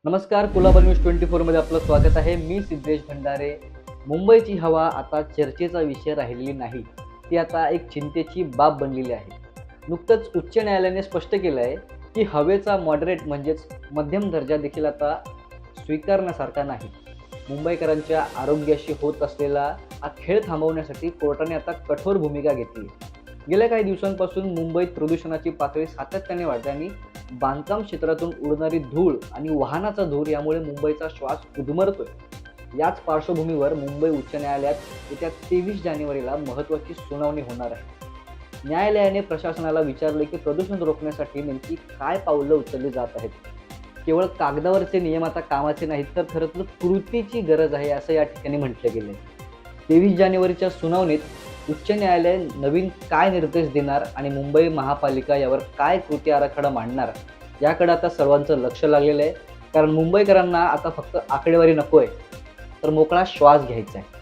नमस्कार, कुलाबा न्यूज 24 मध्ये आपलं स्वागत आहे. मी सिद्धेश भंडारे. मुंबईची हवा आता चर्चेचा विषय राहिलेली नाही. ती आता एक चिंतेची बाब बनलेली आहे. नुकतंच उच्च न्यायालयाने स्पष्ट केलं आहे, की हवेचा मॉडरेट म्हणजेच मध्यम दर्जा देखील आता स्वीकारण्यासारखा नाही. मुंबईकरांच्या आरोग्याशी होत असलेला हा खेळ थांबवण्यासाठी कोर्टाने आता कठोर भूमिका घेतली. गेल्या काही दिवसांपासून मुंबईत प्रदूषणाची पातळी सातत्याने वाढते आणि बांधकाम क्षेत्रातून उडणारी धूळ आणि वाहनाचा धूर यामुळे मुंबईचा श्वास गुदमरतोय. याच पार्श्वभूमीवर मुंबई उच्च न्यायालयात येत्या 23 जानेवारीला महत्त्वाची सुनावणी होणार आहे. न्यायालयाने प्रशासनाला विचारले की प्रदूषण रोखण्यासाठी नेमकी काय पावलं उचलली जात आहेत. केवळ कागदावरचे नियम आता कामाचे नाहीत, तर खरं तर कृतीची गरज आहे असं या ठिकाणी म्हटलं गेलं. 23 जानेवारीच्या सुनावणीत उच्च न्यायालय नवीन काय निर्देश देणार आणि मुंबई महापालिका यावर काय कृती आराखडा मांडणार याकडे आता सर्वांचं लक्ष लागलेलं आहे. कारण मुंबईकरांना आता फक्त आकडेवारी नको आहे, तर मोकळा श्वास घ्यायचा आहे.